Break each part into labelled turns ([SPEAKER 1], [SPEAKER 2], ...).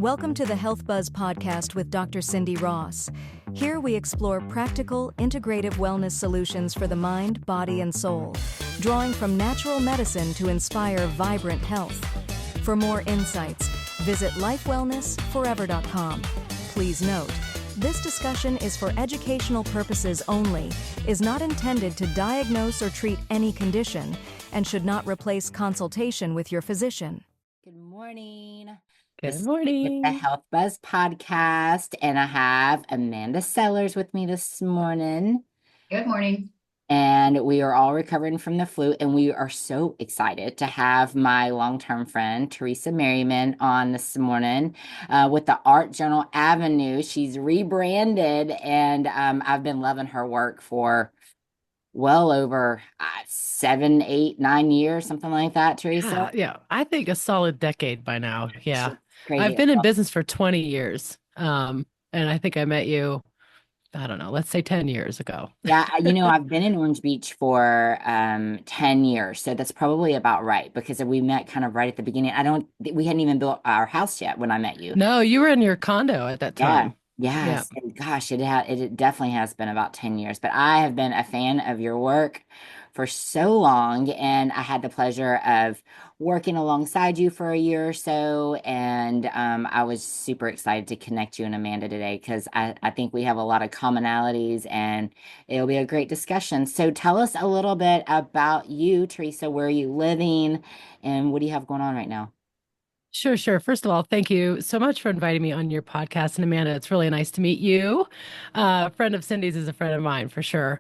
[SPEAKER 1] Welcome to the Health Buzz podcast with Dr. Cindy Ross. Here we explore practical, integrative wellness solutions for the mind, body, and soul, drawing from natural medicine to inspire vibrant health. For more insights, visit lifewellnessforever.com. Please note, this discussion is for educational purposes only, is not intended to diagnose or treat any condition, and should not replace consultation with your physician.
[SPEAKER 2] Good morning.
[SPEAKER 3] Good morning.
[SPEAKER 2] With the Health Buzz podcast, and I have Amanda Sellers with me this morning.
[SPEAKER 4] Good morning.
[SPEAKER 2] And we are all recovering from the flu, and we are so excited to have my long-term friend, Teresa Merriman, on this morning with the Art Journal Avenue. She's rebranded, and I've been loving her work for well over 7, 8, 9 years, something like that, Teresa.
[SPEAKER 3] Yeah, I think a solid decade by now. Yeah.
[SPEAKER 2] Crazy.
[SPEAKER 3] I've been in business for 20 years. And I think I met you, I don't know, let's say 10 years ago.
[SPEAKER 2] Yeah, I've been in Orange Beach for 10 years. So that's probably about right, because we met kind of right at the beginning. We hadn't even built our house yet when I met you.
[SPEAKER 3] No, you were in your condo at that time.
[SPEAKER 2] Yes. Yeah. And gosh, it definitely has been about 10 years, but I have been a fan of your work for so long, and I had the pleasure of working alongside you for a year or so, and I was super excited to connect you and Amanda today, because I think we have a lot of commonalities, and it'll be a great discussion. So tell us a little bit about you, Teresa. Where are you living, and what do you have going on right now?
[SPEAKER 3] Sure. First of all, thank you so much for inviting me on your podcast. And Amanda, it's really nice to meet you. A friend of Cindy's is a friend of mine for sure.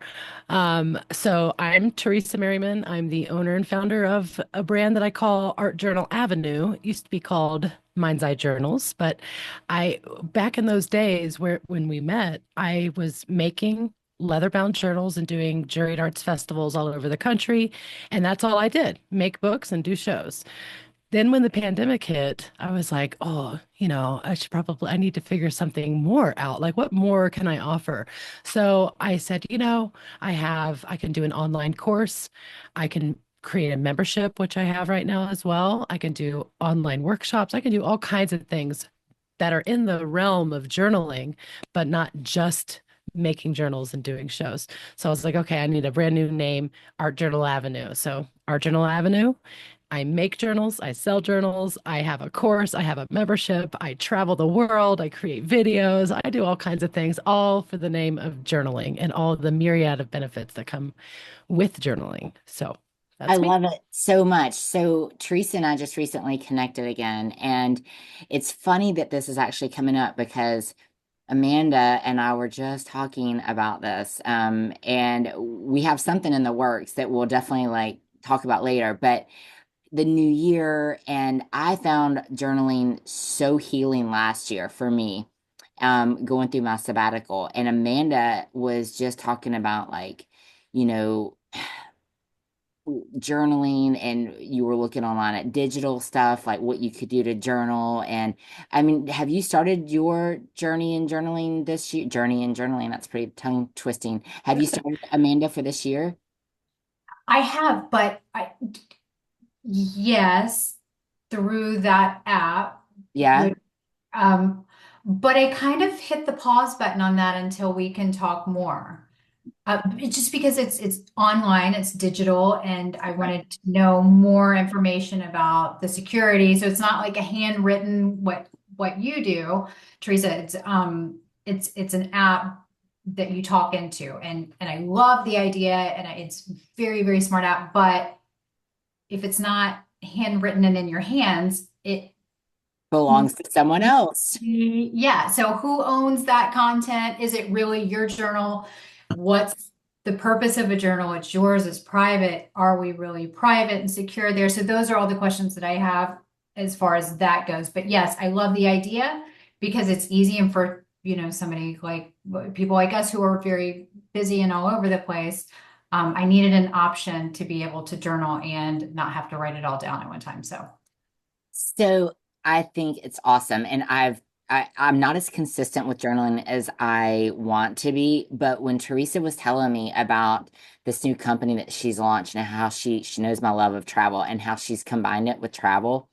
[SPEAKER 3] So I'm Teresa Merriman. I'm the owner and founder of a brand that I call Art Journal Avenue. It used to be called Mind's Eye Journals, but back in those days when we met, I was making leather-bound journals and doing juried arts festivals all over the country. And that's all I did, make books and do shows. Then when the pandemic hit, I was like, I need to figure something more out. Like, what more can I offer? So I said, I can do an online course. I can create a membership, which I have right now as well. I can do online workshops. I can do all kinds of things that are in the realm of journaling, but not just making journals and doing shows. So I was like, okay, I need a brand new name, Art Journal Avenue. So Art Journal Avenue. I make journals, I sell journals, I have a course, I have a membership, I travel the world, I create videos, I do all kinds of things, all for the name of journaling and all the myriad of benefits that come with journaling. So that's me.
[SPEAKER 2] Love it so much. So Teresa and I just recently connected again, and it's funny that this is actually coming up because Amanda and I were just talking about this, and we have something in the works that we'll definitely talk about later, but the new year, and I found journaling so healing last year for me, going through my sabbatical. And Amanda was just talking about journaling, and you were looking online at digital stuff, like what you could do to journal. And I mean, have you started your journey in journaling this year? Journey in journaling, that's pretty tongue twisting. Have you started, Amanda, for this year?
[SPEAKER 4] I have, but yes, through that app.
[SPEAKER 2] Yeah.
[SPEAKER 4] But I kind of hit the pause button on that until we can talk more. Just because it's online, it's digital, and I wanted to know more information about the security. So it's not like a handwritten what you do, Teresa. It's an app that you talk into, and I love the idea, and it's very, very smart app, but if it's not handwritten and in your hands, it
[SPEAKER 2] belongs to someone else.
[SPEAKER 4] Yeah. So who owns that content? Is it really your journal? What's the purpose of a journal? It's yours, it's private. Are we really private and secure there? So those are all the questions that I have as far as that goes. But yes, I love the idea because it's easy, and for, somebody like people like us who are very busy and all over the place, I needed an option to be able to journal and not have to write it all down at one time.
[SPEAKER 2] So I think it's awesome. And I'm not as consistent with journaling as I want to be, but when Teresa was telling me about this new company that she's launched and how she knows my love of travel and how she's combined it with travel,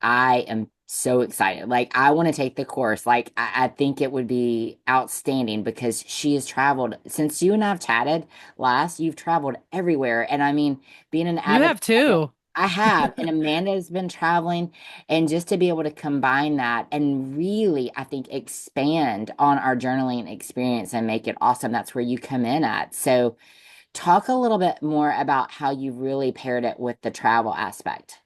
[SPEAKER 2] I am so excited. Like, I want to take the course. Like, I think it would be outstanding because she has traveled since you and I have chatted last, you've traveled everywhere. And I mean, being an
[SPEAKER 3] You
[SPEAKER 2] avid
[SPEAKER 3] have too.
[SPEAKER 2] I have, and Amanda has been traveling, and just to be able to combine that and really, I think, expand on our journaling experience and make it awesome. That's where you come in at. So, talk a little bit more about how you really paired it with the travel aspect.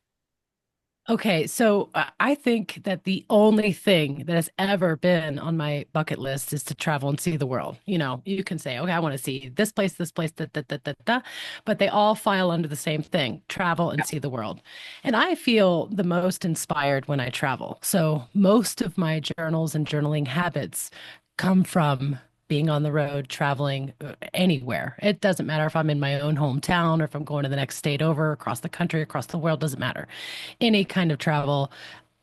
[SPEAKER 3] Okay, so I think that the only thing that has ever been on my bucket list is to travel and see the world. You know, you can say, okay, I want to see this place, da, da, da, da, da, but they all file under the same thing, travel and see the world. And I feel the most inspired when I travel. So most of my journals and journaling habits come from being on the road, traveling anywhere. It doesn't matter if I'm in my own hometown or if I'm going to the next state over, across the country, across the world, doesn't matter. Any kind of travel,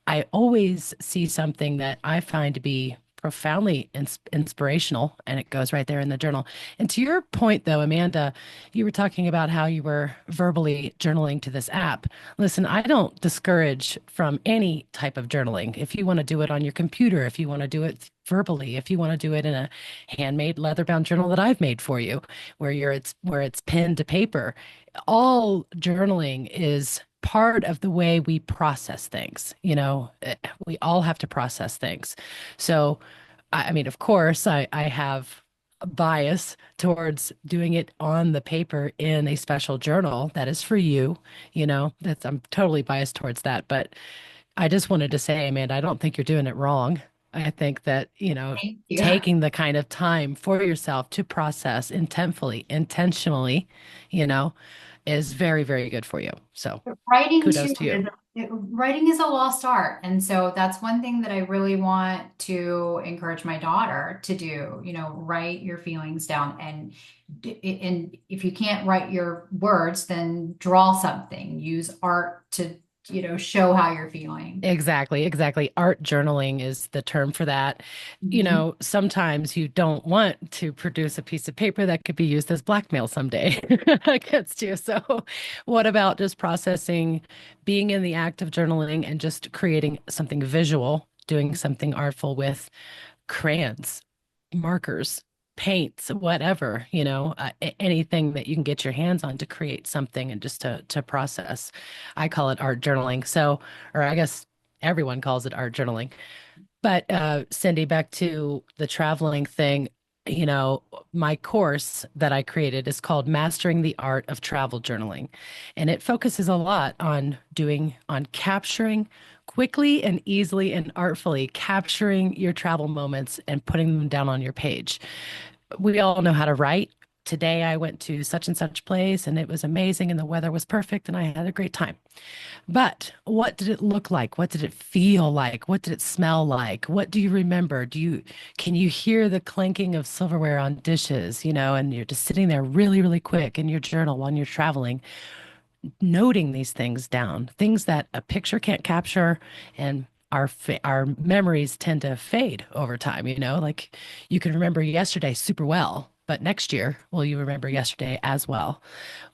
[SPEAKER 3] I always see something that I find to be profoundly inspirational, and it goes right there in the journal. And to your point, though, Amanda, you were talking about how you were verbally journaling to this app. Listen, I don't discourage from any type of journaling. If you want to do it on your computer, if you want to do it verbally, if you want to do it in a handmade leather-bound journal that I've made for you, where it's pen to paper, all journaling is part of the way we process things. We all have to process things. So, I mean, of course, I have a bias towards doing it on the paper in a special journal that is for you. That's I'm totally biased towards that. But I just wanted to say, Amanda, I don't think you're doing it wrong. I think that,
[SPEAKER 4] Thank you.
[SPEAKER 3] taking the kind of time for yourself to process intentionally, you know, is very, very good for you. So
[SPEAKER 4] Writing
[SPEAKER 3] kudos
[SPEAKER 4] too
[SPEAKER 3] to you.
[SPEAKER 4] writing is a lost art. And so that's one thing that I really want to encourage my daughter to do, write your feelings down and if you can't write your words, then draw something, use art to, show how you're feeling.
[SPEAKER 3] Exactly, exactly. Art journaling is the term for that.
[SPEAKER 4] Mhm.
[SPEAKER 3] Sometimes you don't want to produce a piece of paper that could be used as blackmail someday against you. So, what about just processing, being in the act of journaling and just creating something visual, doing something artful with crayons, markers, paints, whatever, anything that you can get your hands on to create something and just to process. I call it art journaling. So, or I guess everyone calls it art journaling. But Cindy, back to the traveling thing, you know, my course that I created is called Mastering the Art of Travel Journaling. And it focuses a lot on capturing quickly and easily and artfully capturing your travel moments and putting them down on your page. We all know how to write. Today I went to such and such place and it was amazing and the weather was perfect and I had a great time. But what did it look like? What did it feel like? What did it smell like? What do you remember? Can you hear the clanking of silverware on dishes, and you're just sitting there really, really quick in your journal while you're traveling, noting these things down, things that a picture can't capture and our memories tend to fade over time, like you can remember yesterday super well, but next year, will you remember yesterday as well?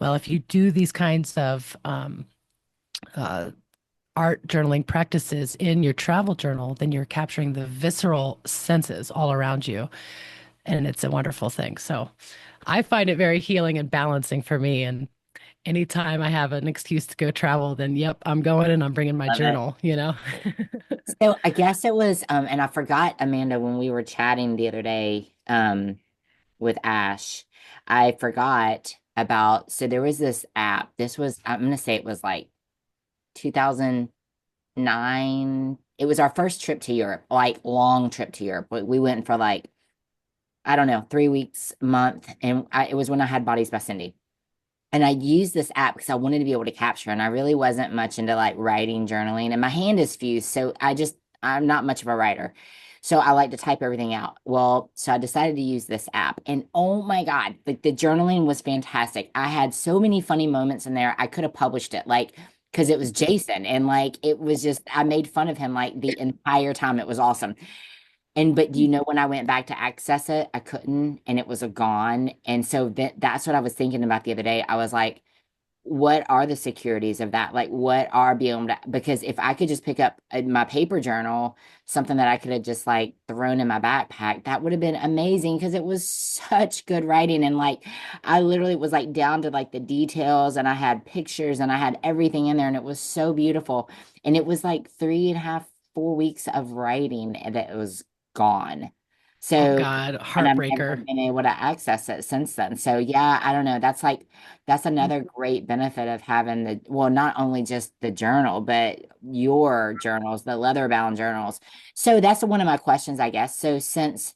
[SPEAKER 3] Well, if you do these kinds of uh, art journaling practices in your travel journal, then you're capturing the visceral senses all around you. And it's a wonderful thing. So I find it very healing and balancing for me. And anytime I have an excuse to go travel, then yep, I'm going and I'm bringing my
[SPEAKER 2] Love it.
[SPEAKER 3] journal.
[SPEAKER 2] So I guess it was, and I forgot, Amanda, when we were chatting the other day, with Ash, I forgot about, so there was this app. This was, I'm gonna say it was like 2009. It was our first trip to Europe, like long trip to Europe. We went for like, I don't know, 3 weeks, month, and it was when I had Bodies by Cindy. And I used this app because I wanted to be able to capture, and I really wasn't much into like writing, journaling, and my hand is fused, so I'm not much of a writer. So I like to type everything out. Well, so I decided to use this app, and oh my God, like the journaling was fantastic. I had so many funny moments in there. I could have published it, like, because it was Jason, and like it was just I made fun of him like the entire time. It was awesome. And but do you know when I went back to access it, I couldn't, and it was a gone. And so that's what I was thinking about the other day. I was like, what are the securities of that? Like, what are being able to, because if I could just pick up my paper journal, something that I could have just like thrown in my backpack, that would have been amazing because it was such good writing. And like, I literally was like down to like the details and I had pictures and I had everything in there and it was so beautiful. And it was like 3.5, 4 weeks of writing and it was gone.
[SPEAKER 3] Oh
[SPEAKER 2] So,
[SPEAKER 3] God,
[SPEAKER 2] and I've never
[SPEAKER 3] heartbreaker.
[SPEAKER 2] been able to access it since then. So yeah, I don't know. That's like that's another great benefit of having the, well, not only just the journal, but your journals, the leather bound journals. So that's one of my questions, I guess. So since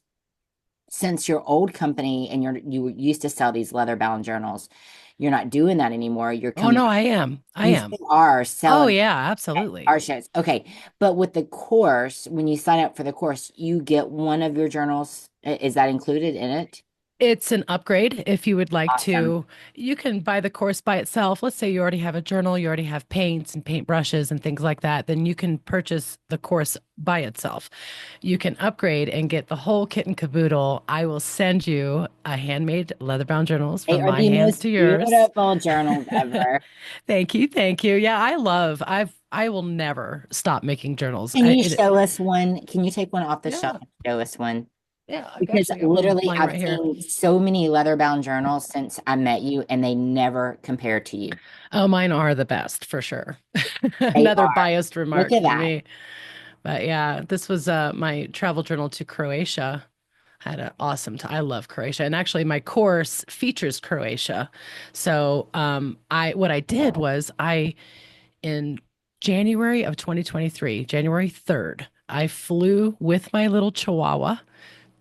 [SPEAKER 2] your old company and you used to sell these leather bound journals, you're not doing that anymore. You're
[SPEAKER 3] Oh
[SPEAKER 2] coming,
[SPEAKER 3] no, I am. I
[SPEAKER 2] you
[SPEAKER 3] am.
[SPEAKER 2] still are
[SPEAKER 3] Oh
[SPEAKER 2] selling
[SPEAKER 3] yeah,
[SPEAKER 2] at
[SPEAKER 3] absolutely.
[SPEAKER 2] our shows. Okay. But with the course, when you sign up for the course, you get one of your journals. Is that included in it?
[SPEAKER 3] It's an upgrade if you would like
[SPEAKER 2] Awesome.
[SPEAKER 3] to. You can buy the course by itself. Let's say you already have a journal, you already have paints and paint brushes and things like that, then you can purchase the course by itself. You can upgrade and get the whole kit and caboodle. I will send you a handmade leather-bound journals
[SPEAKER 2] They
[SPEAKER 3] from
[SPEAKER 2] are
[SPEAKER 3] my
[SPEAKER 2] the
[SPEAKER 3] hands
[SPEAKER 2] most
[SPEAKER 3] to yours.
[SPEAKER 2] beautiful journals ever.
[SPEAKER 3] Thank you, thank you. Yeah, I will never stop making journals.
[SPEAKER 2] Can you show us one? Can you take one off the shelf
[SPEAKER 3] Yeah,
[SPEAKER 2] and show us one?
[SPEAKER 3] yeah, I
[SPEAKER 2] Because
[SPEAKER 3] actually got one of
[SPEAKER 2] literally,
[SPEAKER 3] mine
[SPEAKER 2] I've
[SPEAKER 3] right here.
[SPEAKER 2] seen so many leather bound journals since I met you, and they never compare to you.
[SPEAKER 3] Oh, mine are the best for sure.
[SPEAKER 2] They
[SPEAKER 3] Another
[SPEAKER 2] are.
[SPEAKER 3] biased
[SPEAKER 2] Look
[SPEAKER 3] remark
[SPEAKER 2] at
[SPEAKER 3] from
[SPEAKER 2] that.
[SPEAKER 3] me. But yeah, this was my travel journal to Croatia. Had an awesome time. I love Croatia. And actually my course features Croatia. So I what I did was I in January of 2023, January 3rd, I flew with my little chihuahua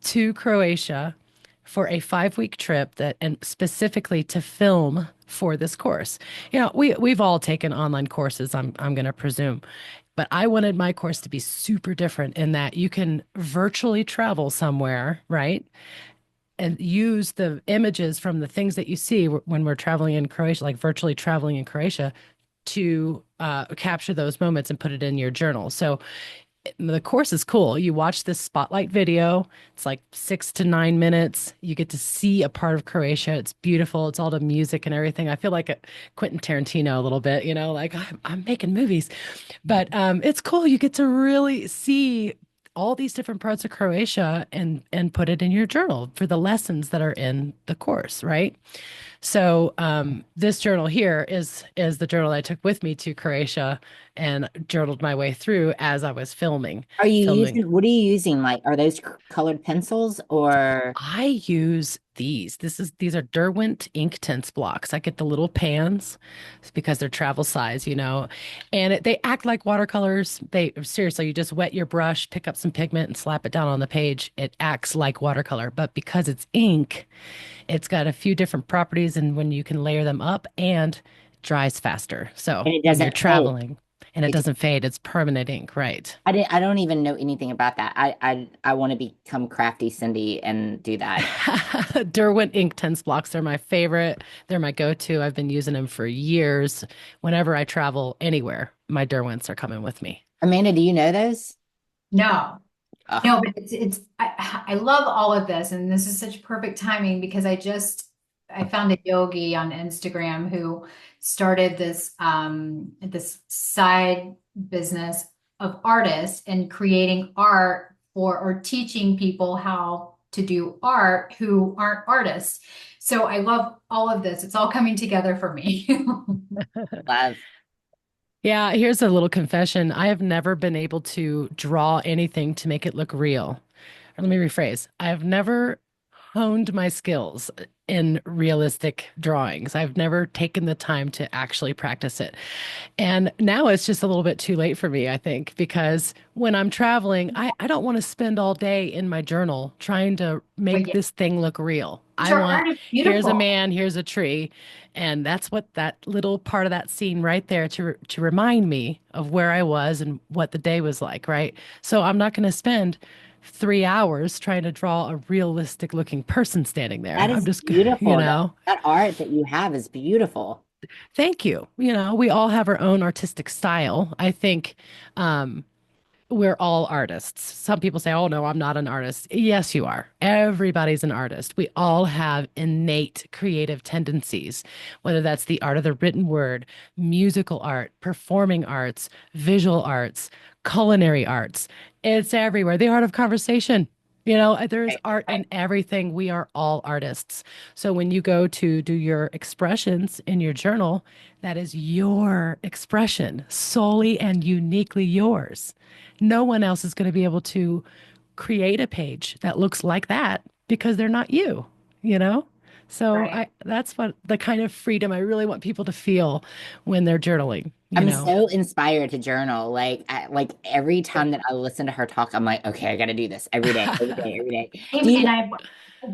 [SPEAKER 3] to Croatia for a 5 week trip that and specifically to film for this course. You know, we've all taken online courses, I'm gonna presume. But I wanted my course to be super different in that you can virtually travel somewhere, right? And use the images from the things that you see when we're traveling in Croatia, like virtually traveling in Croatia, to capture those moments and put it in your journal. So the course is cool. You watch this spotlight video. It's like 6 to 9 minutes. You get to see a part of Croatia. It's beautiful. It's all the music and everything. I feel like a Quentin Tarantino a little bit, like I'm making movies, but it's cool. You get to really see all these different parts of Croatia and put it in your journal for the lessons that are in the course, right? So this journal here is the journal I took with me to Croatia and journaled my way through as I was filming.
[SPEAKER 2] Are you
[SPEAKER 3] Filming.
[SPEAKER 2] using, what are you using? Like, are those colored pencils or?
[SPEAKER 3] I use these. These are Derwent ink tints blocks. I get the little pans because they're travel size, and they act like watercolors. They seriously, you just wet your brush, pick up some pigment, and slap it down on the page. It acts like watercolor, but because it's ink, it's got a few different properties and when you can layer them up and it dries faster. So
[SPEAKER 2] And it
[SPEAKER 3] when you're
[SPEAKER 2] doesn't fade.
[SPEAKER 3] traveling and it
[SPEAKER 2] It,
[SPEAKER 3] doesn't fade, it's permanent ink, right?
[SPEAKER 2] I don't even know anything about that. I want to become crafty Cindy and do that.
[SPEAKER 3] Derwent ink tense blocks, they're my favorite. They're my go-to. I've been using them for years. Whenever I travel anywhere, my Derwents are coming with me.
[SPEAKER 2] Amanda, do you know those?
[SPEAKER 4] No.
[SPEAKER 2] Oh,
[SPEAKER 4] No, but I love all of this, and this is such perfect timing because I found a yogi on Instagram who started this side business of artists and creating art for or teaching people how to do art who aren't artists. So I love all of this. It's all coming together for me.
[SPEAKER 2] love.
[SPEAKER 3] Yeah, here's a little confession. I have never been able to draw anything to make it look real. Or let me rephrase. I've never honed my skills in realistic drawings. I've never taken the time to actually practice it. And now it's just a little bit too late for me, I think, because when I'm traveling, I don't want to spend all day in my journal trying to
[SPEAKER 4] But
[SPEAKER 3] make
[SPEAKER 4] yeah,
[SPEAKER 3] this thing look real. I
[SPEAKER 4] your
[SPEAKER 3] want,
[SPEAKER 4] art is
[SPEAKER 3] here's a
[SPEAKER 4] beautiful.
[SPEAKER 3] man, here's a tree. And that's what that little part of that scene right there to remind me of where I was and what the day was like, right? So I'm not going to spend 3 hours trying to draw a realistic looking person standing there.
[SPEAKER 2] That
[SPEAKER 3] I'm
[SPEAKER 2] is
[SPEAKER 3] just,
[SPEAKER 2] beautiful. That art that you have is beautiful.
[SPEAKER 3] thank you. We all have our own artistic style. I think we're all artists. Some people say, oh, no, I'm not an artist. Yes, you are. Everybody's an artist. We all have innate creative tendencies, whether that's the art of the written word, musical art, performing arts, visual arts, culinary arts. It's everywhere. The art of conversation. There's
[SPEAKER 2] Right,
[SPEAKER 3] art
[SPEAKER 2] right,
[SPEAKER 3] in everything. We are all artists. So when you go to do your expressions in your journal, that is your expression, solely and uniquely yours. No one else is going to be able to create a page that looks like that because they're not you, you know? So
[SPEAKER 4] Right.
[SPEAKER 3] I that's what the kind of freedom I really want people to feel when they're journaling, you
[SPEAKER 2] I'm
[SPEAKER 3] know.
[SPEAKER 2] so inspired to journal. Like every time that I listen to her talk, I'm like, okay, I got to do this every day, every day, every day. Do
[SPEAKER 4] And
[SPEAKER 2] you?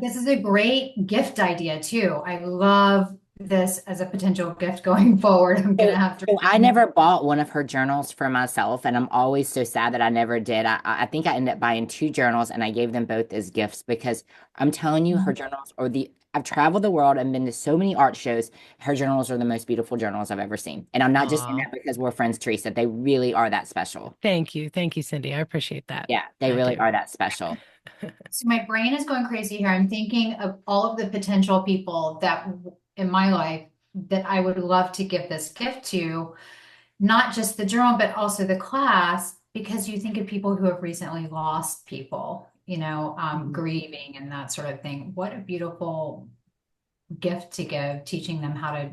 [SPEAKER 4] this is a great gift idea too. I love this as a potential gift going forward. I'm gonna
[SPEAKER 2] So,
[SPEAKER 4] have to.
[SPEAKER 2] so I never bought one of her journals for myself, and I'm always so sad that I never did. I think I ended up buying two journals, and I gave them both as gifts because I'm telling you, her journals are the. I've traveled the world and been to so many art shows. Her journals are the most beautiful journals I've ever seen, and I'm not just saying
[SPEAKER 3] Aw,
[SPEAKER 2] that because we're friends, Teresa. They really are that special.
[SPEAKER 3] thank you. Thank you, Cindy. I appreciate that.
[SPEAKER 2] Yeah, they
[SPEAKER 3] I
[SPEAKER 2] really
[SPEAKER 3] do.
[SPEAKER 2] are that special.
[SPEAKER 4] So my brain is going crazy here. I'm thinking of all of the potential people that in my life that I would love to give this gift to, not just the journal, but also the class, because you think of people who have recently lost people,
[SPEAKER 2] Mhm.
[SPEAKER 4] grieving and that sort of thing. What a beautiful gift to give, teaching them how to,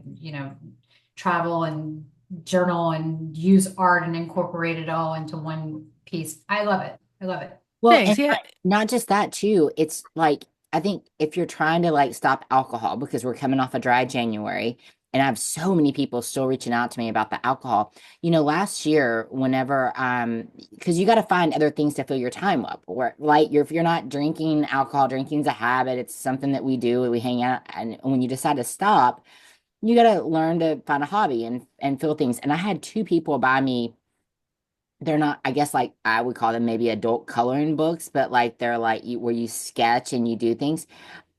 [SPEAKER 4] travel and journal and use art and incorporate it all into one piece. I love it. I love it.
[SPEAKER 2] Well, and
[SPEAKER 3] Thanks. Yeah.
[SPEAKER 2] not just that too. It's like I think if you're trying to like stop alcohol because we're coming off a dry January, and I have so many people still reaching out to me about the alcohol. Last year, whenever because you got to find other things to fill your time up. Where like if you're not drinking alcohol, drinking's a habit. It's something that we do. We hang out, and when you decide to stop, you got to learn to find a hobby and fill things. And I had two people buy me, they're not, I guess, like I would call them maybe adult coloring books, but like they're like where you sketch and you do things.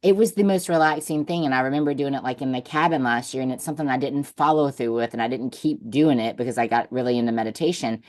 [SPEAKER 2] It was the most relaxing thing. And I remember doing it like in the cabin last year, and it's something I didn't follow through with, and I didn't keep doing it because I got really into meditation.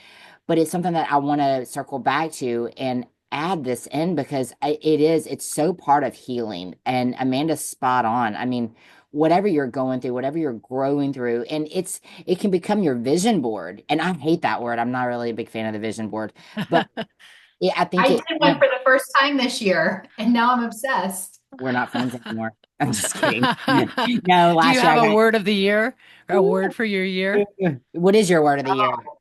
[SPEAKER 2] But it's something that I want to circle back to and add this in because it's so part of healing. And Amanda's spot on. I mean, whatever you're going through, whatever you're growing through, and it can become your vision board. And I hate that word. I'm not really a big fan of the vision board, but I think
[SPEAKER 4] I
[SPEAKER 2] it,
[SPEAKER 4] did one for the first time this year, and now I'm obsessed.
[SPEAKER 2] we're not friends anymore. I'm just kidding. No,
[SPEAKER 3] Do you
[SPEAKER 2] last year
[SPEAKER 3] have
[SPEAKER 2] I
[SPEAKER 3] a
[SPEAKER 2] got,
[SPEAKER 3] word of the year or a word for your year?
[SPEAKER 2] what is your word of the year?
[SPEAKER 4] Oh,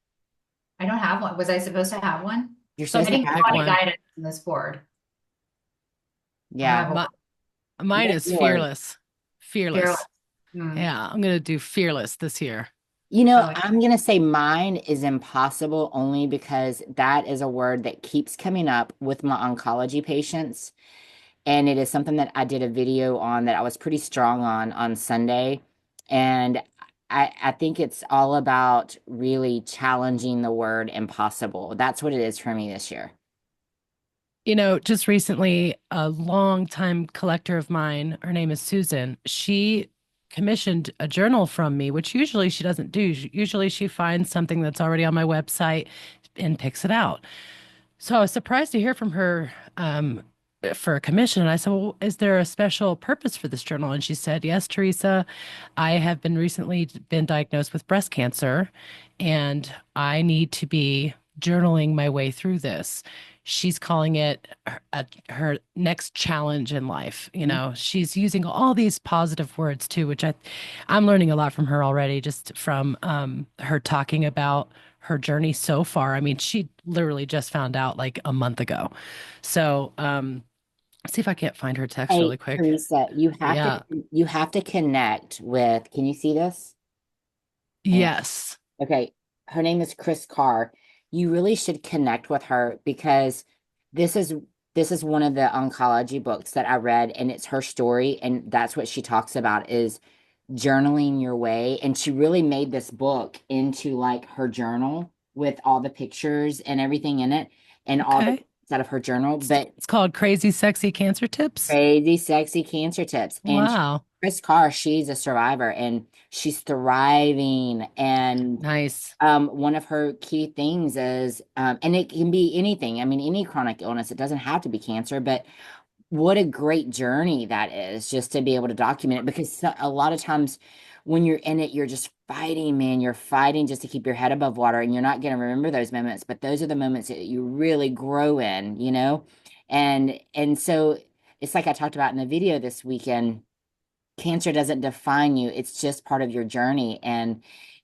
[SPEAKER 4] I don't have one. Was I supposed to have one?
[SPEAKER 2] You're
[SPEAKER 3] Some
[SPEAKER 2] supposed
[SPEAKER 4] I
[SPEAKER 2] to
[SPEAKER 3] people
[SPEAKER 4] didn't get
[SPEAKER 2] have
[SPEAKER 3] pick
[SPEAKER 4] a lot of
[SPEAKER 2] one.
[SPEAKER 3] one.
[SPEAKER 4] guidance on this board. I don't
[SPEAKER 2] Yeah.
[SPEAKER 4] have a
[SPEAKER 3] My, mine
[SPEAKER 2] What's
[SPEAKER 3] is
[SPEAKER 2] yours?
[SPEAKER 3] fearless.
[SPEAKER 4] fearless.
[SPEAKER 3] Fearless.
[SPEAKER 4] Hmm.
[SPEAKER 3] Yeah, I'm gonna do fearless this year.
[SPEAKER 4] Oh,
[SPEAKER 2] I'm going to say mine is impossible only because that is a word that keeps coming up with my oncology patients. And it is something that I did a video on that I was pretty strong on Sunday. And I think it's all about really challenging the word impossible. That's what it is for me this year.
[SPEAKER 3] Just recently, a longtime collector of mine, her name is Susan, she commissioned a journal from me, which usually she doesn't do. Usually she finds something that's already on my website and picks it out. So I was surprised to hear from her for a commission. And I said, well, is there a special purpose for this journal? And she said, yes, Teresa, I have been recently been diagnosed with breast cancer, and I need to be journaling my way through this. She's calling it her next challenge in life. She's using all these positive words too, which I'm learning a lot from her already, just from her talking about her journey so far. I mean, she literally just found out like a month ago. So, let's see if I can't find her text
[SPEAKER 2] Hey,
[SPEAKER 3] really quick.
[SPEAKER 2] Teresa,
[SPEAKER 3] Yeah.
[SPEAKER 2] you have to connect with, can you see this? Hang on.
[SPEAKER 3] Yes.
[SPEAKER 2] Okay, her name is Chris Carr. You really should connect with her because this is this is one of the oncology books that I read, and it's her story, and that's what she talks about is journaling your way. And she really made this book into like her journal with all the pictures and everything in it and all the
[SPEAKER 3] Okay.
[SPEAKER 2] out of her journal, but
[SPEAKER 3] It's called Crazy Sexy Cancer Tips.
[SPEAKER 2] crazy, sexy cancer tips. And
[SPEAKER 3] Wow.
[SPEAKER 2] Chris Carr, she's a survivor and she's thriving. And
[SPEAKER 3] Nice.
[SPEAKER 2] one of her key things is, and it can be anything. I mean, any chronic illness. It doesn't have to be cancer, but what a great journey that is just to be able to document it because a lot of times when you're in it, you're just fighting, man. You're fighting just to keep your head above water and you're not going to remember those moments, but those are the moments that you really grow in, you know? And so it's like I talked about in the video this weekend, cancer doesn't define you. It's just part of your journey. And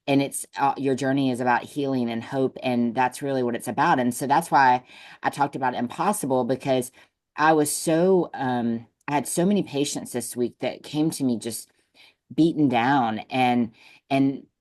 [SPEAKER 2] it's your journey is about healing and hope. And that's really what it's about. And so that's why I talked about impossible because I was so, I had so many patients this week that came to me just beaten down and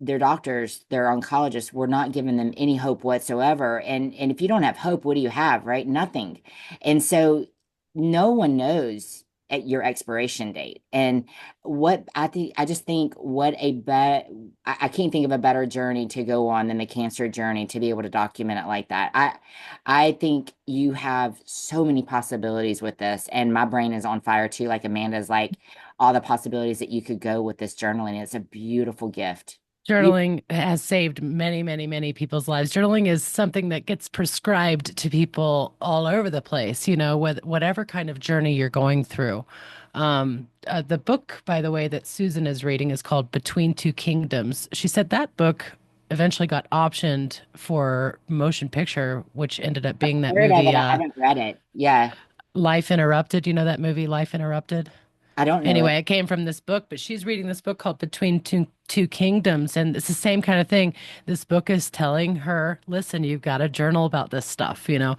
[SPEAKER 2] their doctors, their oncologists were not giving them any hope whatsoever. And if you don't have hope, what do you have, right? Nothing. And so no one knows at your expiration date. And what I just think what a bet I can't think of a better journey to go on than the cancer journey to be able to document it like that. I think you have so many possibilities with this, and my brain is on fire too, like Amanda's, like all the possibilities that you could go with this journaling. It's a beautiful gift.
[SPEAKER 3] Journaling has saved many, many, many people's lives. Journaling is something that gets prescribed to people all over the place, you know, with whatever kind of journey you're going through. The book, by the way, that Susan is reading is called Between Two Kingdoms. She said that book eventually got optioned for motion picture, which ended up being that
[SPEAKER 2] Heard of
[SPEAKER 3] movie,
[SPEAKER 2] it. I haven't read it. Yeah,
[SPEAKER 3] Life Interrupted. You know that movie, Life Interrupted?
[SPEAKER 2] I don't know it.
[SPEAKER 3] Anyway, it came from this book, but she's reading this book called Between Two Kingdoms, and it's the same kind of thing. This book is telling her, listen, you've got to journal about this stuff, you know.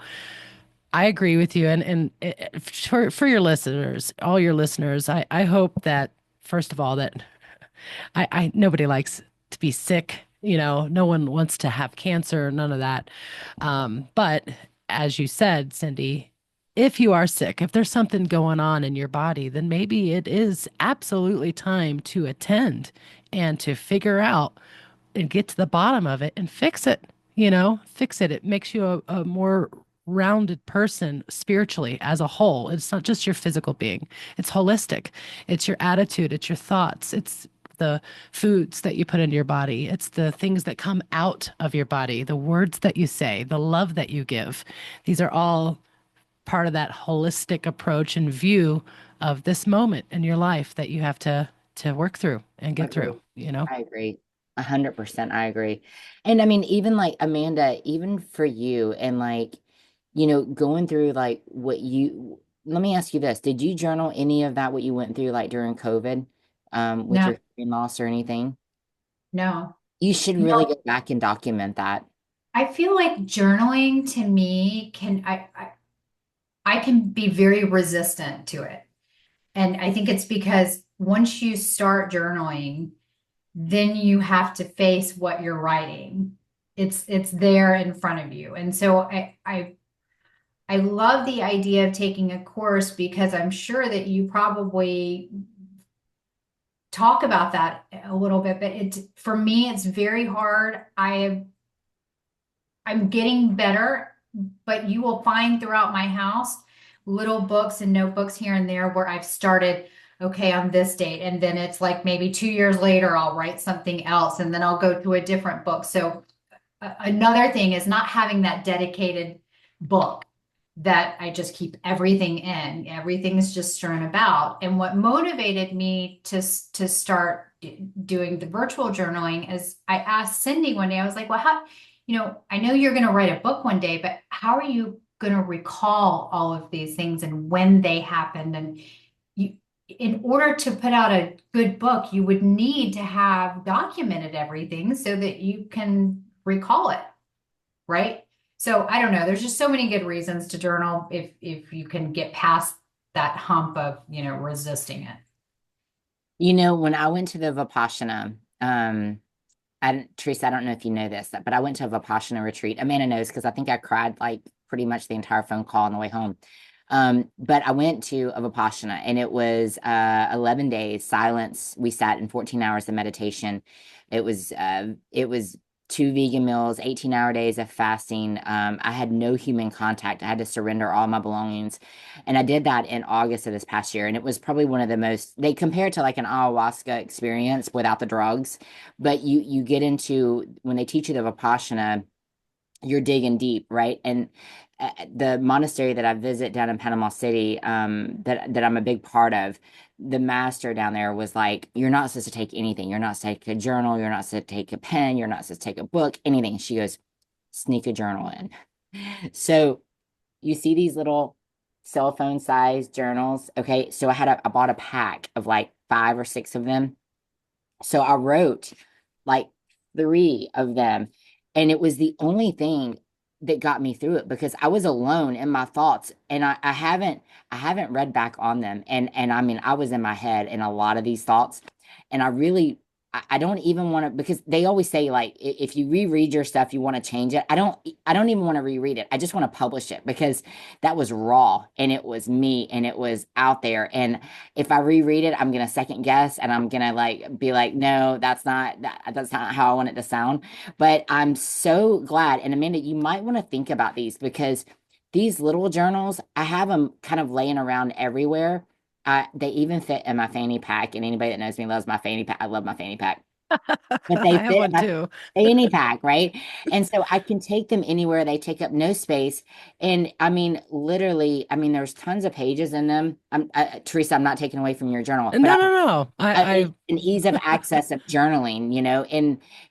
[SPEAKER 3] I agree with you, and for your listeners, all your listeners, I hope that first of all that I nobody likes to be sick. You know, no one wants to have cancer, none of that. But as you said, Cindy, if you are sick, if there's something going on in your body, then maybe it is absolutely time to attend and to figure out and get to the bottom of it and fix it. You know, fix it. It makes you a more rounded person spiritually as a whole. It's not just your physical being, it's holistic. It's your attitude, it's your thoughts, it's the foods that you put into your body, it's the things that come out of your body, the words that you say, the love that you give. These are all part of that holistic approach and view of this moment in your life that you have to work through and get through,
[SPEAKER 2] Agree.
[SPEAKER 3] you know?
[SPEAKER 2] I agree. 100% I agree. And I mean, even like Amanda, even for you and like, going through like let me ask you this. Did you journal any of that, what you went through like during COVID, with
[SPEAKER 4] No,
[SPEAKER 2] your hearing loss or anything?
[SPEAKER 4] no.
[SPEAKER 2] You should
[SPEAKER 4] You
[SPEAKER 2] really
[SPEAKER 4] know,
[SPEAKER 2] go back and document that.
[SPEAKER 4] I feel like journaling to me I can be very resistant to it. And I think it's because once you start journaling, then you have to face what you're writing. It's there in front of you. And so I love the idea of taking a course because I'm sure that you probably talk about that a little bit, but for me it's very hard. I'm getting better, but you will find throughout my house little books and notebooks here and there where I've started, okay, on this date. And then it's like maybe 2 years later, I'll write something else and then I'll go to a different book. So another thing is not having that dedicated book that I just keep everything in. Everything's just strewn about. And what motivated me to start doing the virtual journaling is I asked Cindy one day, I was like, well, how, I know you're going to write a book one day, but how are you going to recall all of these things and when they happened? And you, in order to put out a good book, you would need to have documented everything so that you can recall it, right? So I don't know. There's just so many good reasons to journal if you can get past that hump of, resisting it.
[SPEAKER 2] When I went to the Vipassana, Teresa, I don't know if you know this, but I went to a Vipassana retreat. Amanda knows because I think I cried like pretty much the entire phone call on the way home. But I went to a Vipassana and it was 11 days silence. We sat in 14 hours of meditation. It was 2 vegan meals, 18-hour days of fasting. I had no human contact. I had to surrender all my belongings. And I did that in August of this past year. And it was probably one of the most, they compare it to like an ayahuasca experience without the drugs. But you get into, when they teach you the Vipassana, you're digging deep, right? And the monastery that I visit down in Panama City, that I'm a big part of, the master down there was like, "You're not supposed to take anything. You're not supposed to take a journal. You're not supposed to take a pen. You're not supposed to take a book, anything." She goes, "Sneak a journal in." So you see these little cell phone sized journals. Okay, so I bought a pack of like 5 or 6 of them. So I wrote like 3 of them, and it was the only thing that got me through it because I was alone in my thoughts, and I haven't read back on them, and I mean I was in my head in a lot of these thoughts, and I don't even want to, because they always say like if you reread your stuff you want to change it. I don't even want to reread it. I just want to publish it because that was raw and it was me and it was out there. And if I reread it, I'm gonna second guess and I'm gonna like be like, no, that's not how I want it to sound. But I'm so glad. And Amanda, you might want to think about these because these little journals, I have them kind of laying around everywhere. They even fit in my fanny pack, and anybody that knows me loves my fanny pack. I love my fanny pack, but
[SPEAKER 3] I
[SPEAKER 2] they
[SPEAKER 3] have
[SPEAKER 2] fit in
[SPEAKER 3] one
[SPEAKER 2] my
[SPEAKER 3] too.
[SPEAKER 2] fanny pack, right? And so I can take them anywhere. They take up no space. And I mean, literally, I mean, there's tons of pages in them. Teresa, I'm not taking away from your journal, but
[SPEAKER 3] No, no, no.
[SPEAKER 2] it's an ease of access of journaling,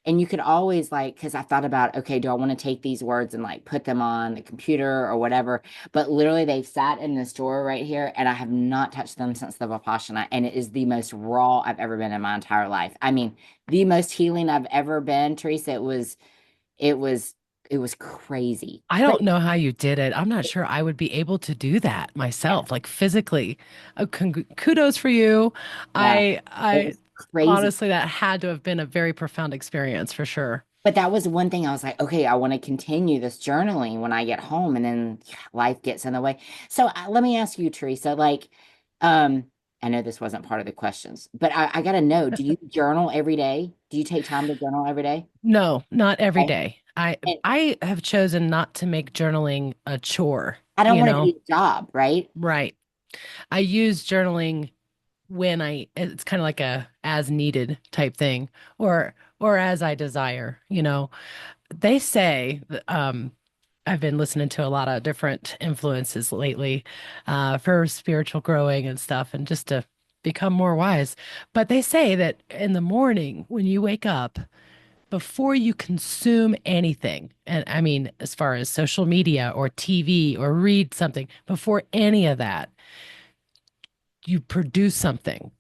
[SPEAKER 2] and you could always like, because I thought about, okay, do I want to take these words and like put them on the computer or whatever? But literally, they've sat in this drawer right here, and I have not touched them since the Vipassana, and it is the most raw I've ever been in my entire life. I mean, the most healing I've ever been, Teresa. It was, it was crazy.
[SPEAKER 3] I
[SPEAKER 2] But
[SPEAKER 3] don't know how you did it. I'm not sure I would be able to do that
[SPEAKER 2] yeah,
[SPEAKER 3] myself, like physically. Kudos for you.
[SPEAKER 2] yeah, it
[SPEAKER 3] I
[SPEAKER 2] was crazy.
[SPEAKER 3] honestly, that had to have been a very profound experience for sure.
[SPEAKER 2] But that was one thing I was like, okay, I want to continue this journaling when I get home, and then yeah, life gets in the way. So let me ask you, Teresa, like, um, I know this wasn't part of the questions, but I got to know, do you journal every day? Do you take time to journal every day?
[SPEAKER 3] No, not every
[SPEAKER 2] Okay.
[SPEAKER 3] day.
[SPEAKER 2] And
[SPEAKER 3] I have chosen not to make journaling a chore,
[SPEAKER 2] I don't
[SPEAKER 3] you
[SPEAKER 2] want it to
[SPEAKER 3] know?
[SPEAKER 2] be a job, right?
[SPEAKER 3] Right. I use journaling when it's kind of like a as needed type thing or as I desire, you know. They say I've been listening to a lot of different influences lately for spiritual growing and stuff and just to become more wise. But they say that in the morning when you wake up, before you consume anything, and I mean, as far as social media or TV or read something, before any of that, you produce something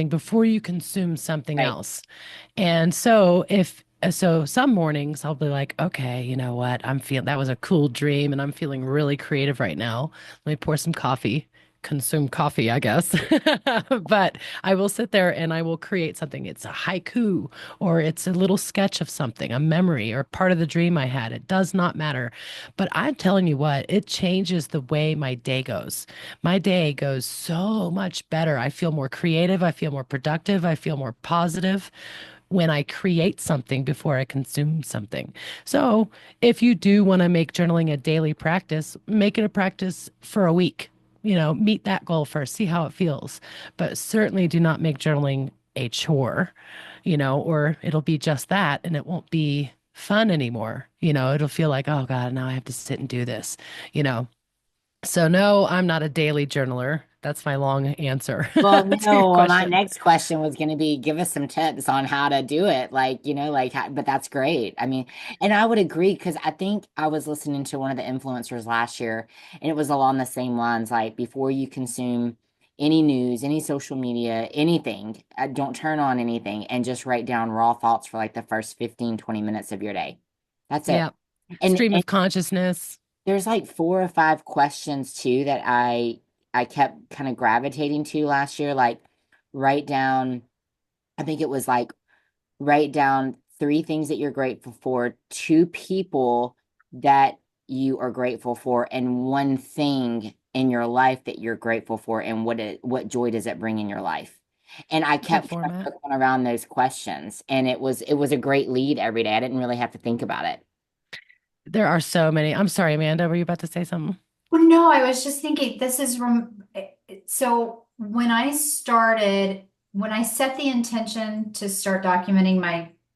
[SPEAKER 3] before you consume something
[SPEAKER 2] Right,
[SPEAKER 3] else. And so some mornings I'll be like, okay, you know what? I'm feeling that was a cool dream and I'm feeling really creative right now. Let me pour some coffee, consume coffee, I guess. But I will sit there and I will create something. It's a haiku or it's a little sketch of something, a memory or part of the dream I had. It does not matter. But I'm telling you what, it changes the way my day goes. My day goes so much better. I feel more creative. I feel more productive. I feel more positive when I create something before I consume something. So, if you do want to make journaling a daily practice, make it a practice for a week. You know, meet that goal first, see how it feels. But certainly do not make journaling a chore, you know, or it'll be just that and it won't be fun anymore. You know, it'll feel like, oh God, now I have to sit and do this, you know. So, no, I'm not a daily journaler. That's my long answer
[SPEAKER 2] well,
[SPEAKER 3] to your
[SPEAKER 2] no, my
[SPEAKER 3] question.
[SPEAKER 2] next question was going to be give us some tips on how to do it. Like, like, how, but that's great. I mean, and I would agree because I think I was listening to one of the influencers last year and it was along the same lines. Like, before you consume any news, any social media, anything, don't turn on anything and just write down raw thoughts for like the first 15-20 minutes of your day. That's it.
[SPEAKER 3] Yeah.
[SPEAKER 2] And,
[SPEAKER 3] Stream
[SPEAKER 2] and
[SPEAKER 3] of consciousness.
[SPEAKER 2] there's like 4 or 5 questions too that I kept kind of gravitating to last year. Like, write down, I think it was like, write down 3 things that you're grateful for, 2 people that you are grateful for, and 1 thing in your life that you're grateful for, and what joy does it bring in your life? And I
[SPEAKER 3] Good
[SPEAKER 2] kept kind of
[SPEAKER 3] format.
[SPEAKER 2] circling around those questions, and it was a great lead every day. I didn't really have to think about it.
[SPEAKER 3] There are so many. I'm sorry, Amanda, were you about to say something?
[SPEAKER 4] Well, no, I was just thinking this is so when I set the intention to start documenting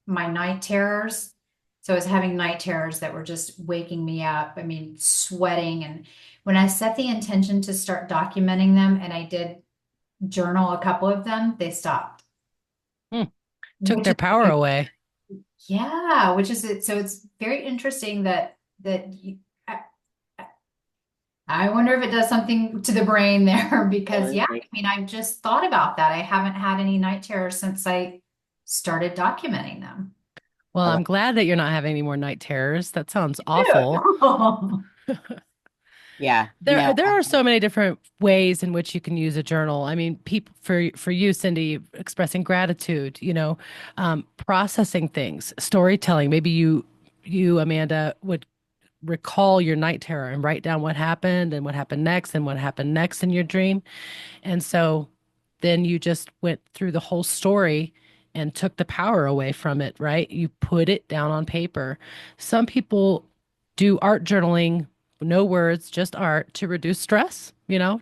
[SPEAKER 4] my night terrors, so I was having night terrors that were just waking me up. I mean, sweating. And when I set the intention to start documenting them and I did journal a couple of them, they stopped,
[SPEAKER 3] Hmm. Took
[SPEAKER 4] which
[SPEAKER 3] their
[SPEAKER 4] is
[SPEAKER 3] power away.
[SPEAKER 4] yeah, which is it. So it's very interesting that you, I wonder if it does something to the brain there because, yeah, I
[SPEAKER 2] Absolutely.
[SPEAKER 4] mean, I've just thought about that. I haven't had any night terrors since I started documenting them.
[SPEAKER 3] Well,
[SPEAKER 2] I
[SPEAKER 3] I'm
[SPEAKER 2] love
[SPEAKER 3] glad that you're not having any more night terrors. That sounds awful.
[SPEAKER 4] Ew.
[SPEAKER 2] Yeah,
[SPEAKER 3] There,
[SPEAKER 2] no,
[SPEAKER 3] there are so many different ways in which you can use a journal. I mean, people for you, Cindy, expressing gratitude, processing things, storytelling. Maybe you, Amanda, would recall your night terror and write down what happened next and what happened next in your dream. And so then you just went through the whole story and took the power away from it, right? You put it down on paper. Some people do art journaling, no words, just art to reduce stress,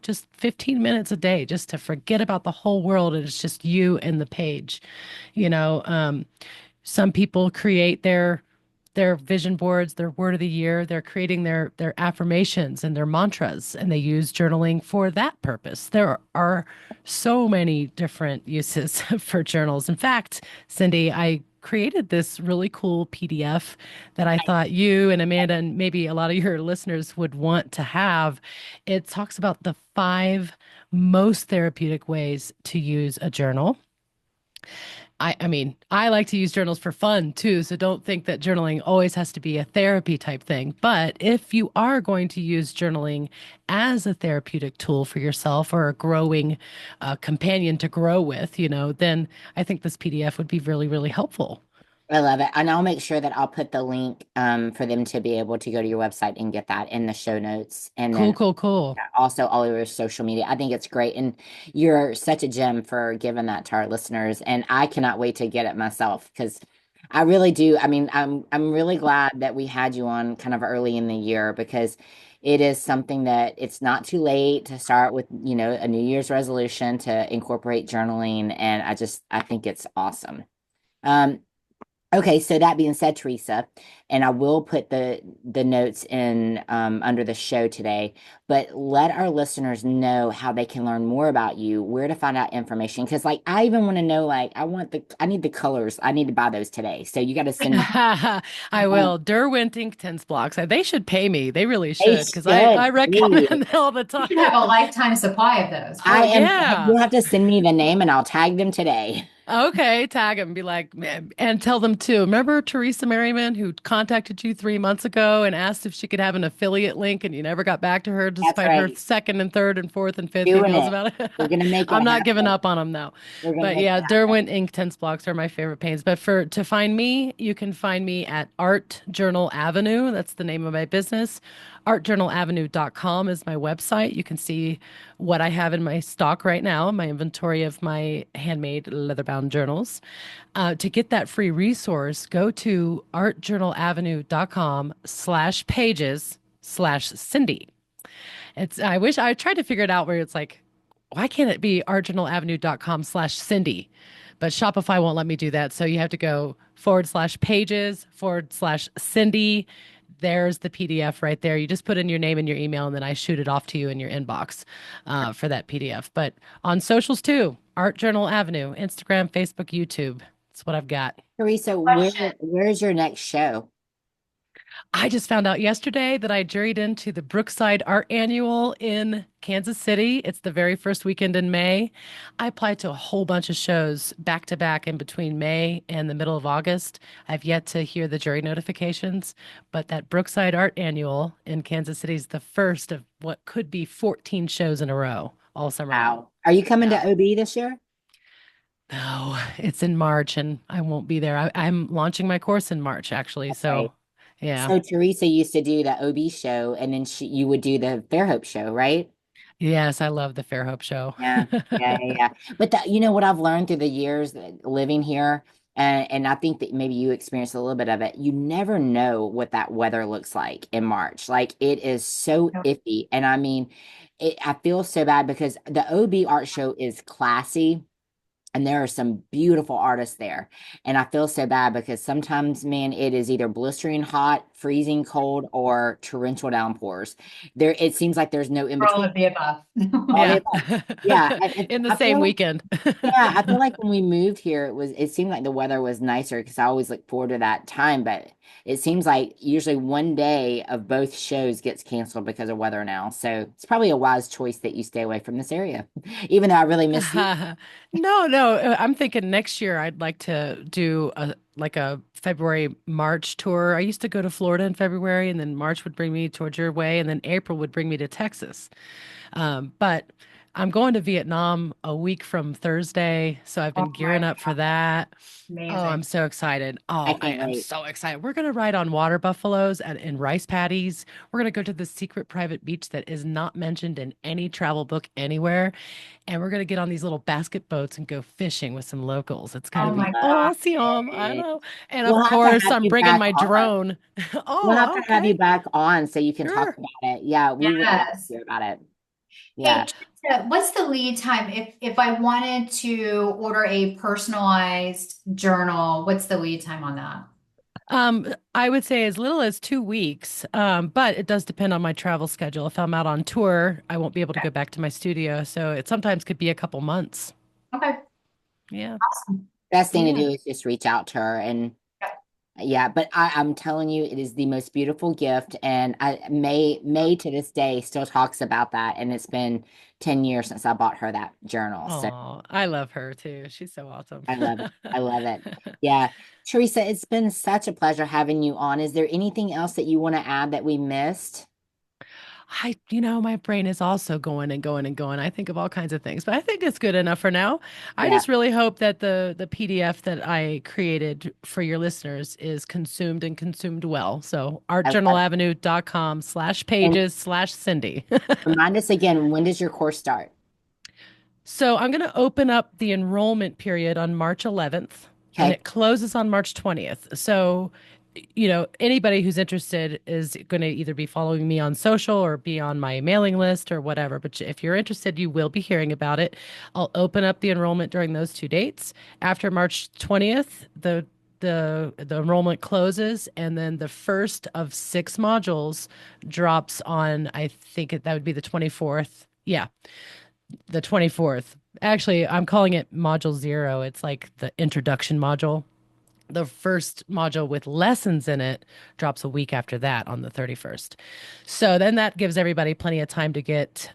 [SPEAKER 3] just 15 minutes a day, just to forget about the whole world and it's just you and the page. You know, um, some people create their vision boards, their word of the year, they're creating their affirmations and their mantras, and they use journaling for that purpose. There are so many different uses for journals. In fact, Cindy, I created this really cool PDF that I thought you and Amanda and maybe a lot of your listeners would want to have. It talks about the 5 most therapeutic ways to use a journal. I mean, I like to use journals for fun too, so don't think that journaling always has to be a therapy type thing. But if you are going to use journaling as a therapeutic tool for yourself or a growing companion to grow with, then I think this PDF would be really, really helpful.
[SPEAKER 2] I love it. And I'll make sure that I'll put the link for them to be able to go to your website and get that in the show notes. And
[SPEAKER 3] Cool,
[SPEAKER 2] then
[SPEAKER 3] cool, cool.
[SPEAKER 2] also all over social media. I think it's great. And you're such a gem for giving that to our listeners. And I cannot wait to get it myself because I really do. I mean, I'm really glad that we had you on kind of early in the year because it is something that it's not too late to start with, a New Year's resolution to incorporate journaling. And I think it's awesome. Um, Okay, so that being said, Teresa, and I will put the notes in under the show today, but let our listeners know how they can learn more about you, where to find out information. Because like I even want to know, like, I need the colors. I need to buy those today. So you got to send me
[SPEAKER 3] I will. Derwent ink tense blocks. They should pay me. They really
[SPEAKER 2] they
[SPEAKER 3] should because I,
[SPEAKER 2] should
[SPEAKER 3] I recommend
[SPEAKER 2] please.
[SPEAKER 3] them all the
[SPEAKER 4] You should have a
[SPEAKER 3] time.
[SPEAKER 4] lifetime supply of those.
[SPEAKER 3] Well,
[SPEAKER 2] I am
[SPEAKER 3] yeah.
[SPEAKER 2] you'll have to send me the name and I'll tag them today.
[SPEAKER 3] Okay, tag them, be like, and tell them too. Remember Teresa Merriman who contacted you 3 months ago and asked if she could have an affiliate link, and you never got back to her
[SPEAKER 2] That's
[SPEAKER 3] despite her
[SPEAKER 2] right.
[SPEAKER 3] second and third and fourth and fifth
[SPEAKER 2] Doing
[SPEAKER 3] emails
[SPEAKER 2] it.
[SPEAKER 3] about it.
[SPEAKER 2] We're gonna make it
[SPEAKER 3] I'm not giving
[SPEAKER 2] happen.
[SPEAKER 3] up on them though.
[SPEAKER 2] We're gonna
[SPEAKER 3] But
[SPEAKER 2] make
[SPEAKER 3] yeah,
[SPEAKER 2] it happen.
[SPEAKER 3] Derwent ink tense blocks are my favorite paints. But to find me, you can find me at Art Journal Avenue. That's the name of my business. Artjournalavenue.com is my website. You can see what I have in my stock right now, my inventory of my handmade leather-bound journals. To get that free resource, go to artjournalavenue.com/pages/Cindy. I wish I tried to figure it out where it's like, why can't it be artjournalavenue.com/Cindy? But Shopify won't let me do that. So you have to go /pages/Cindy. There's the PDF right there. You just put in your name and your email, and then I shoot it off to you in your inbox for that PDF. But on socials too, Art Journal Avenue, Instagram, Facebook, YouTube. That's what I've got.
[SPEAKER 2] Teresa,
[SPEAKER 4] Question.
[SPEAKER 2] where's your next show?
[SPEAKER 3] I just found out yesterday that I juried into the Brookside Art Annual in Kansas City. It's the very first weekend in May. I applied to a whole bunch of shows back to back in between May and the middle of August. I've yet to hear the jury notifications, but that Brookside Art Annual in Kansas City is the first of what could be 14 shows in a row all summer long.
[SPEAKER 2] Wow. Are you coming
[SPEAKER 3] Yeah.
[SPEAKER 2] to OB this year?
[SPEAKER 3] No, it's in March and I won't be there. I'm launching my course in March, actually.
[SPEAKER 2] Right.
[SPEAKER 3] So, yeah.
[SPEAKER 2] So Teresa used to do the OB show and then you would do the Fairhope show, right?
[SPEAKER 3] Yes, I love the Fairhope show.
[SPEAKER 2] Yeah, yeah. But what I've learned through the years living here, and I think that maybe you experienced a little bit of it. You never know what that weather looks like in March. Like it is so
[SPEAKER 4] Yep.
[SPEAKER 2] iffy, and I mean, I feel so bad because the OB art show is classy. And there are some beautiful artists there. And I feel so bad because sometimes, man, it is either blistering hot, freezing cold, or torrential downpours. It seems like there's no in
[SPEAKER 4] For all
[SPEAKER 2] between.
[SPEAKER 4] of the above.
[SPEAKER 2] All the
[SPEAKER 3] Yeah.
[SPEAKER 2] above. Yeah. And
[SPEAKER 3] In the
[SPEAKER 2] I
[SPEAKER 3] same
[SPEAKER 2] feel like,
[SPEAKER 3] weekend.
[SPEAKER 2] yeah, I feel like when we moved here, it seemed like the weather was nicer because I always look forward to that time. But it seems like usually one day of both shows gets canceled because of weather now. So it's probably a wise choice that you stay away from this area, even though I really miss you.
[SPEAKER 3] No, no. I'm thinking next year I'd like to do a February March tour. I used to go to Florida in February, and then March would bring me towards your way, and then April would bring me to Texas. But I'm going to Vietnam a week from Thursday, so I've
[SPEAKER 4] Oh
[SPEAKER 3] been
[SPEAKER 4] my
[SPEAKER 3] gearing up for
[SPEAKER 4] God.
[SPEAKER 3] that. Oh,
[SPEAKER 4] Amazing.
[SPEAKER 3] I'm so excited.
[SPEAKER 2] I
[SPEAKER 3] Oh, I
[SPEAKER 2] can't
[SPEAKER 3] am
[SPEAKER 2] wait.
[SPEAKER 3] so excited. We're going to ride on water buffaloes and rice paddies. We're going to go to the secret private beach that is not mentioned in any travel book anywhere. And we're going to get on these little basket boats and go fishing with some locals. It's going
[SPEAKER 2] I
[SPEAKER 3] to
[SPEAKER 4] Oh
[SPEAKER 3] be
[SPEAKER 4] my
[SPEAKER 2] love
[SPEAKER 4] God.
[SPEAKER 3] awesome. I
[SPEAKER 2] it.
[SPEAKER 3] know. And of
[SPEAKER 2] We'll have to
[SPEAKER 3] course,
[SPEAKER 2] have
[SPEAKER 3] I'm
[SPEAKER 2] you
[SPEAKER 3] bringing
[SPEAKER 2] back
[SPEAKER 3] my
[SPEAKER 2] on.
[SPEAKER 3] drone.
[SPEAKER 2] We'll have
[SPEAKER 3] Oh,
[SPEAKER 2] to have you
[SPEAKER 3] okay.
[SPEAKER 2] back on so you can talk
[SPEAKER 3] Sure.
[SPEAKER 2] about it. Yeah, we would love to
[SPEAKER 4] Yes.
[SPEAKER 2] hear about it.
[SPEAKER 4] Hey,
[SPEAKER 2] Yeah.
[SPEAKER 4] Teresa, what's the lead time if I wanted to order a personalized journal? What's the lead time on that?
[SPEAKER 3] I would say as little as 2 weeks, but it does depend on my travel schedule. If I'm out on tour, I won't be able to
[SPEAKER 4] Okay.
[SPEAKER 3] go back to my studio, so it sometimes could be a couple months.
[SPEAKER 4] Okay.
[SPEAKER 3] Yeah.
[SPEAKER 4] Awesome.
[SPEAKER 2] Best thing to
[SPEAKER 3] Yeah.
[SPEAKER 2] do is just reach out to her and
[SPEAKER 4] Yep.
[SPEAKER 2] yeah, but I'm telling you, it is the most beautiful gift. And May to this day still talks about that. And it's been 10 years since I bought her that journal. So
[SPEAKER 3] Oh, I love her too. She's so awesome.
[SPEAKER 2] I love it. I love it. Yeah. Teresa, it's been such a pleasure having you on. Is there anything else that you want to add that we missed?
[SPEAKER 3] My brain is also going and going and going. I think of all kinds of things, but I think it's good enough for now. I
[SPEAKER 2] Yeah.
[SPEAKER 3] just really hope that the PDF that I created for your listeners is consumed and consumed well. So
[SPEAKER 2] I love it. And
[SPEAKER 3] artjournalavenue.com/pages/Cindy.
[SPEAKER 2] remind us again, when does your course start?
[SPEAKER 3] So I'm going to open up the enrollment period on March 11th and
[SPEAKER 2] Okay.
[SPEAKER 3] it closes on March 20th. So, anybody who's interested is going to either be following me on social or be on my mailing list or whatever. But if you're interested, you will be hearing about it. I'll open up the enrollment during those two dates. After March 20th, the enrollment closes, and then the first of 6 modules drops on, I think that would be the 24th. Yeah, the 24th. Actually, I'm calling it module 0. It's like the introduction module. The first module with lessons in it drops a week after that on the 31st. So then that gives everybody plenty of time to get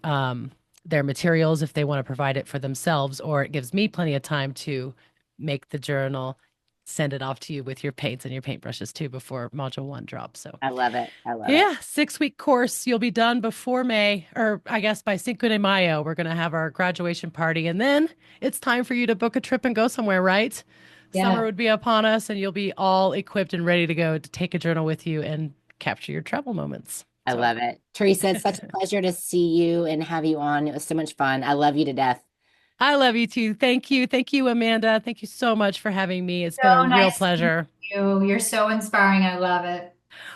[SPEAKER 3] their materials if they want to provide it for themselves, or it gives me plenty of time to make the journal, send it off to you with your paints and your paintbrushes too before module 1 drops. So
[SPEAKER 2] I love it. I love it.
[SPEAKER 3] yeah, 6 week course. You'll be done before May, or I guess by Cinco de Mayo. We're going to have our graduation party, and then it's time for you to book a trip and go somewhere, right? Summer
[SPEAKER 4] Yeah.
[SPEAKER 3] would be upon us, and you'll be all equipped and ready to go to take a journal with you and capture your travel moments.
[SPEAKER 2] I
[SPEAKER 3] So,
[SPEAKER 2] love it. Teresa, it's such a pleasure to see you and have you on. It was so much fun. I love you to death.
[SPEAKER 3] I love you too. Thank you. Thank you, Amanda. Thank you so much for having me. It's been a
[SPEAKER 4] So
[SPEAKER 3] real
[SPEAKER 4] nice to meet
[SPEAKER 3] pleasure.
[SPEAKER 4] you. You're so inspiring. I love it.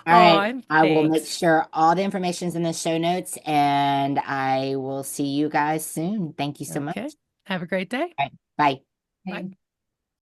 [SPEAKER 2] All right.
[SPEAKER 3] Oh,
[SPEAKER 2] I will make
[SPEAKER 3] thanks.
[SPEAKER 2] sure all the information's in the show notes and I will see you guys soon. Thank you so much.
[SPEAKER 3] Okay. Have a great day.
[SPEAKER 2] All right. Bye.
[SPEAKER 3] Bye.
[SPEAKER 4] Okay.